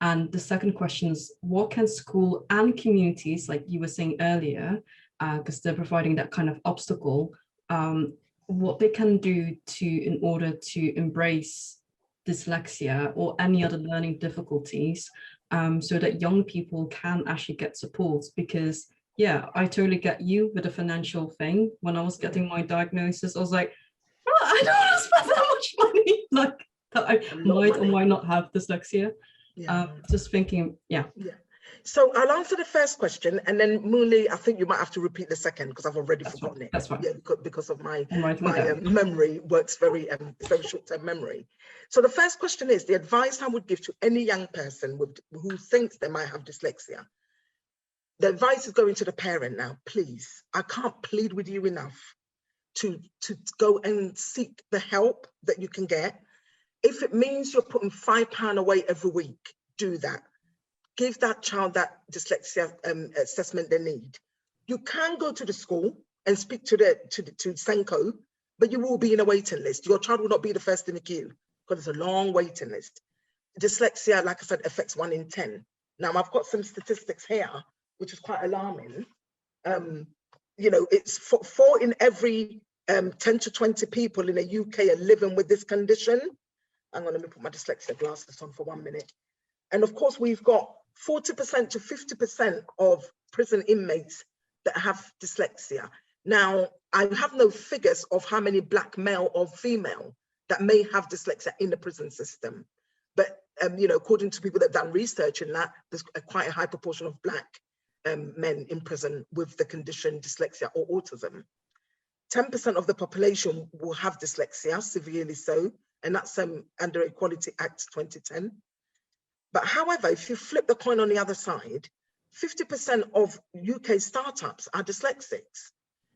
Speaker 3: And the second question is, what can school and communities, like you were saying earlier, because they're providing that kind of obstacle, what they can do in order to embrace dyslexia or any other learning difficulties, so that young people can actually get support? Because yeah, I totally get you with the financial thing. When I was getting my diagnosis, I was like, oh, I don't want to spend that much money, like that I might or might not have dyslexia.
Speaker 2: Yeah.
Speaker 3: Just thinking, yeah.
Speaker 2: So I'll answer the first question, and then Moonli, I think you might have to repeat the second because I've already forgotten it.
Speaker 3: That's fine.
Speaker 2: Yeah, because of my memory works very short-term memory. So the first question is the advice I would give to any young person who thinks they might have dyslexia. The advice is going to the parent now. Please, I can't plead with you enough to go and seek the help that you can get. If it means you're putting £5 away every week, do that. Give that child that dyslexia assessment they need. You can go to the school and speak to Senko, but you will be in a waiting list. Your child will not be the first in the queue because it's a long waiting list. Dyslexia, like I said, affects 1 in 10. Now I've got some statistics here, which is quite alarming. It's 4 in every 10 to 20 people in the UK are living with this condition. Hang on, let me put my dyslexia glasses on for 1 minute. And of course, we've got 40% to 50% of prison inmates that have dyslexia. Now, I have no figures of how many Black male or female that may have dyslexia in the prison system. But, according to people that have done research in that, there's quite a high proportion of Black men in prison with the condition dyslexia or autism. 10% of the population will have dyslexia, severely so, and that's under Equality Act 2010. But however, if you flip the coin on the other side, 50% of UK startups are dyslexics.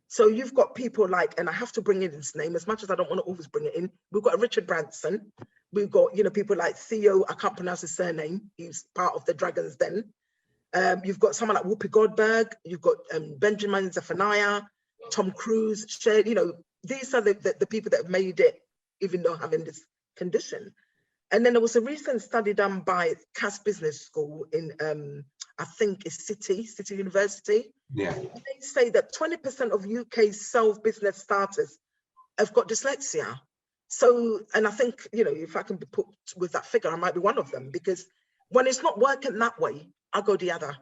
Speaker 2: So you've got people like, and I have to bring in his name as much as I don't want to always bring it in. We've got Richard Branson. We've got, people like Theo, I can't pronounce his surname. He's part of the Dragon's Den. You've got someone like Whoopi Goldberg. You've got Benjamin Zephaniah, Tom Cruise, Cher. These are the people that have made it, even though having this condition. And then there was a recent study done by Cass Business School in, I think it's City University.
Speaker 1: Yeah.
Speaker 2: They say that 20% of UK self-business starters have got dyslexia. So, and I think, if I can be put with that figure, I might be one of them, because when it's not working that way, I'll go the other.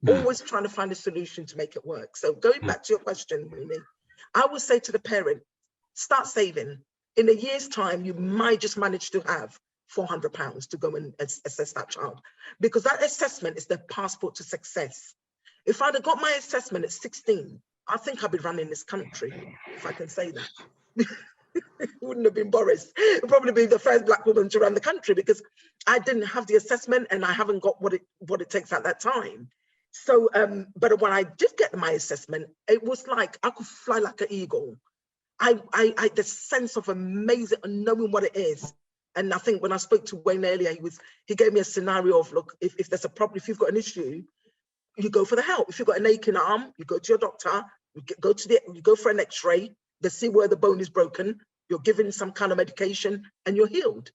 Speaker 2: Always trying to find a solution to make it work. So going back to your question, Mooney, I would say to the parent, start saving. In a year's time, you might just manage to have £400 to go and assess that child, because that assessment is the passport to success. If I'd have got my assessment at 16, I think I'd be running this country, if I can say that. It wouldn't have been Boris. It would probably be the first Black woman to run the country, because I didn't have the assessment and I haven't got what it takes at that time. So, but when I did get my assessment, it was like I could fly like an eagle. I the sense of amazing and knowing what it is. And I think when I spoke to Wayne earlier, he gave me a scenario of, look, if there's a problem, if you've got an issue, you go for the help. If you've got an aching arm, you go to your doctor, you go for an x-ray, they see where the bone is broken, you're given some kind of medication and you're healed.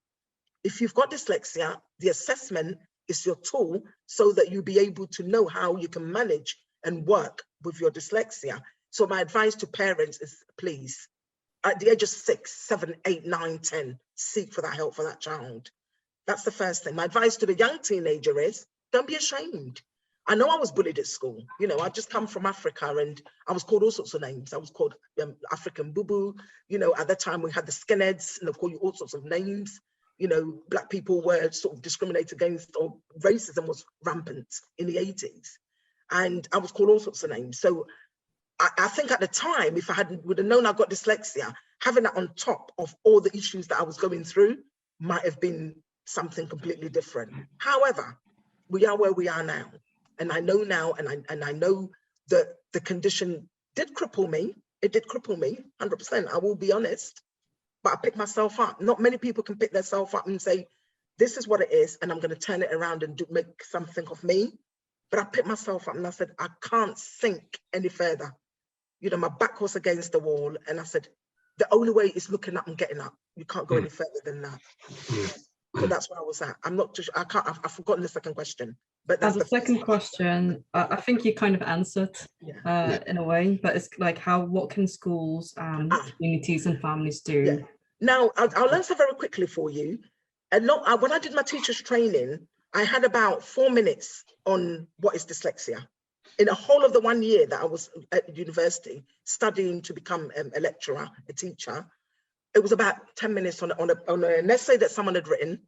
Speaker 2: If you've got dyslexia, the assessment is your tool so that you'll be able to know how you can manage and work with your dyslexia. So my advice to parents is, please, at the age of 6, 7, 8, 9, 10, seek for that help for that child. That's the first thing. My advice to the young teenager is, don't be ashamed. I know I was bullied at school. You know, I just come from Africa and I was called all sorts of names. I was called African boo-boo. You know, at that time we had the skinheads and they call you all sorts of names. You know, Black people were sort of discriminated against, or racism was rampant in the 80s. And I was called all sorts of names. So I think at the time, if I would have known I got dyslexia, having that on top of all the issues that I was going through might have been something completely different. However, we are where we are now. And I know now, and I know that the condition did cripple me. It did cripple me, 100%. I will be honest, but I picked myself up. Not many people can pick themselves up and say, this is what it is, and I'm going to turn it around and make something of me. But I picked myself up and I said, I can't sink any further. You know, my back was against the wall, and I said, the only way is looking up and getting up. You can't go any further than that. So that's where I was at. I'm not too sure. I've forgotten the second question. But that's
Speaker 3: the second question. I think you kind of answered in a way, but it's like what can schools, communities and families do?
Speaker 2: Yeah. Now, I'll answer very quickly for you. When I did my teacher's training, I had about 4 minutes on what is dyslexia. In the whole of the 1 year that I was at university studying to become a lecturer, a teacher, it was about 10 minutes on an essay that someone had written.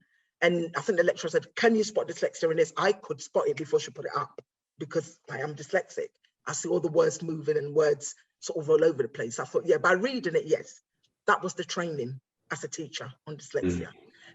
Speaker 2: And I think the lecturer said, can you spot dyslexia in this? I could spot it before she put it up because I am dyslexic. I see all the words moving and words sort of all over the place. I thought, yeah, by reading it, yes, that was the training as a teacher on dyslexia.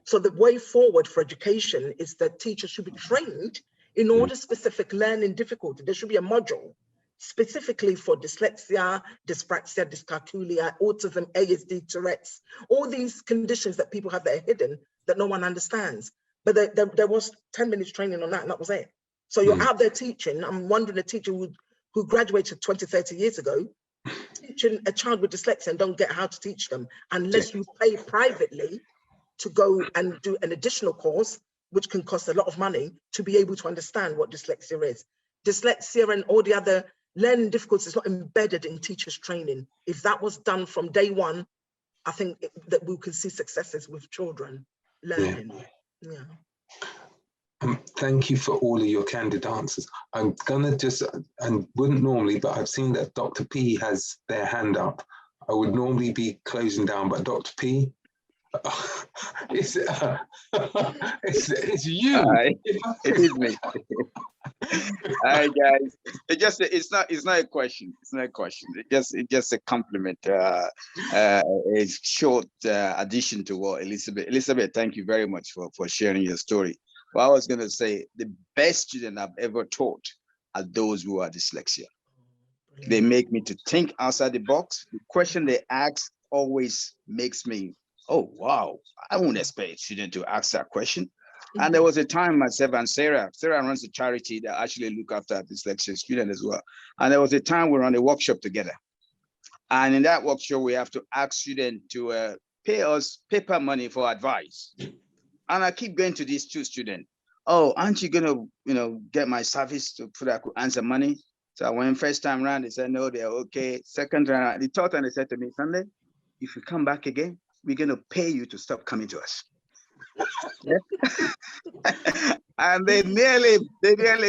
Speaker 2: So the way forward for education is that teachers should be trained in all the specific learning difficulty. There should be a module specifically for dyslexia, dyspraxia, dyscalculia, autism, ASD, Tourette's, all these conditions that people have that are hidden that no one understands. But there was 10 minutes training on that, and that was it. So you're out there teaching. I'm wondering a teacher who graduated 20, 30 years ago, teaching a child with dyslexia and don't get how to teach them unless you pay privately to go and do an additional course, which can cost a lot of money to be able to understand what dyslexia is. Dyslexia and all the other learning difficulties is not embedded in teachers' training. If that was done from day one, I think that we could see successes with children learning.
Speaker 1: Thank you for all of your candid answers. I'm gonna just, and wouldn't normally, but I've seen that Dr. P has their hand up. I would normally be closing down, but Dr. P, it's you.
Speaker 6: Hi, it is me. Hi guys. It's not a question. It's not a question. It's just a compliment. A short addition to what Elizabeth. Thank you very much for sharing your story. Well, I was going to say the best student I've ever taught are those who are dyslexia. They make me to think outside the box. The question they ask always makes me, oh wow, I wouldn't expect a student to ask that question. And there was a time myself and Sarah runs a charity that actually look after dyslexia students as well. And there was a time we ran a workshop together. And in that workshop, we have to ask students to pay us paper money for advice. And I keep going to these two students. Oh, aren't you gonna, get my service to put that answer money? So I went first time around, they said, no, they're okay. Second time, the third time they said to me, Sunday, if you come back again, we're gonna pay you to stop coming to us. And they nearly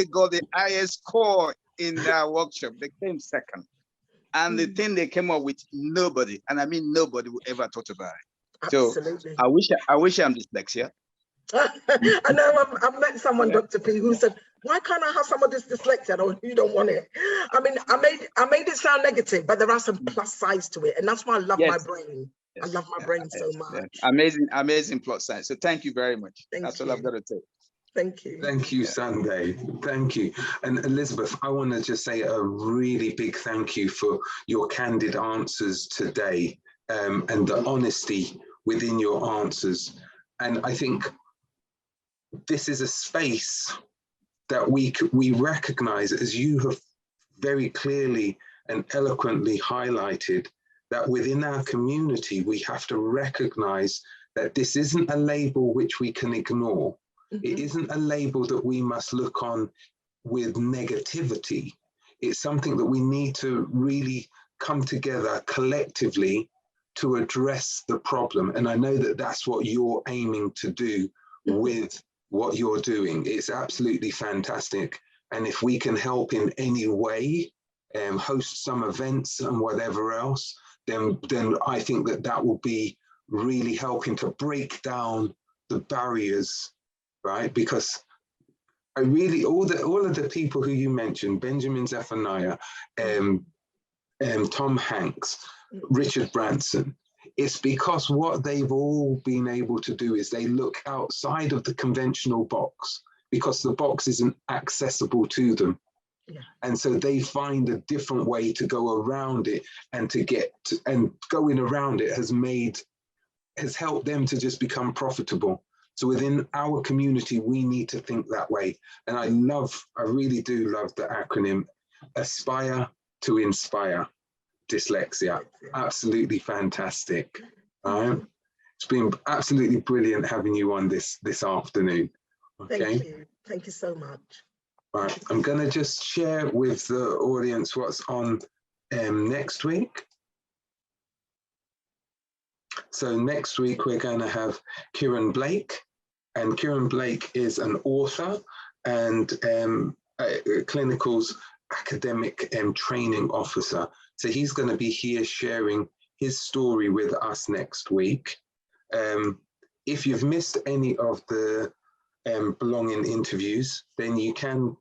Speaker 6: got the highest score in that workshop. They came second. And the thing they came up with, nobody, and I mean nobody would ever thought about it.
Speaker 2: Absolutely.
Speaker 6: So I wish I'm dyslexia.
Speaker 2: I know I've met someone, Dr. P, who said, why can't I have some of this dyslexia? No, you don't want it. I mean, I made it sound negative, but there are some plus sides to it. And that's why I love my brain. Yes. I love my brain so much.
Speaker 6: Amazing plot science. So thank you very much. That's all I've got to say.
Speaker 2: Thank you.
Speaker 1: Thank you, Sunday. Thank you. And Elizabeth, I want to just say a really big thank you for your candid answers today, and the honesty within your answers. And I think this is a space that we recognize, as you have very clearly and eloquently highlighted, that within our community, we have to recognize that this isn't a label which we can ignore. It isn't a label that we must look on with negativity. It's something that we need to really come together collectively to address the problem. And I know that that's what you're aiming to do with what you're doing. It's absolutely fantastic. And if we can help in any way, host some events and whatever else, then I think that will be really helping to break down the barriers, right? Because I really, all of the people who you mentioned, Benjamin Zephaniah, Tom Hanks, Richard Branson, it's because what they've all been able to do is they look outside of the conventional box, because the box isn't accessible to them.
Speaker 2: Yeah.
Speaker 1: And so they find a different way to go around it, and and going around it has helped them to just become profitable. So within our community, we need to think that way. And I really do love the acronym Aspire2inspire Dyslexia. Absolutely fantastic. Right? It's been absolutely brilliant having you on this afternoon. Okay.
Speaker 2: Thank you so much.
Speaker 1: Right, I'm going to just share with the audience what's on next week. So next week we're going to have Kieran Blake, and Kieran Blake is an author and clinical's academic training officer. So he's going to be here sharing his story with us next week. If you've missed any of the belonging interviews, then you can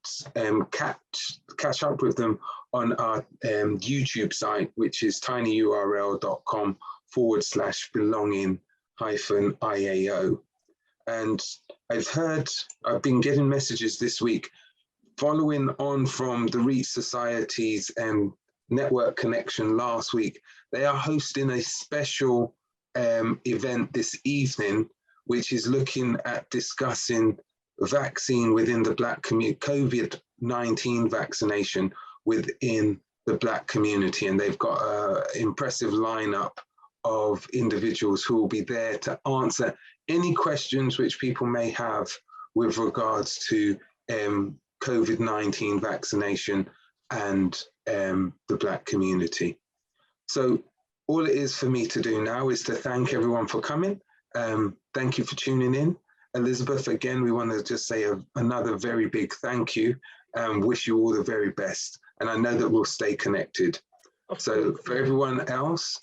Speaker 1: catch up with them on our YouTube site, which is tinyurl.com/belonging-IAO. And I've been getting messages this week following on from the Reach Society's network connection last week. They are hosting a special event this evening, which is looking at discussing vaccine within the Black community, COVID-19 vaccination within the Black community. And they've got an impressive lineup of individuals who will be there to answer any questions which people may have with regards to COVID-19 vaccination and the Black community. So all it is for me to do now is to thank everyone for coming. Thank you for tuning in. Elizabeth, again, we want to just say another very big thank you and wish you all the very best. And I know that we'll stay connected. So for everyone else,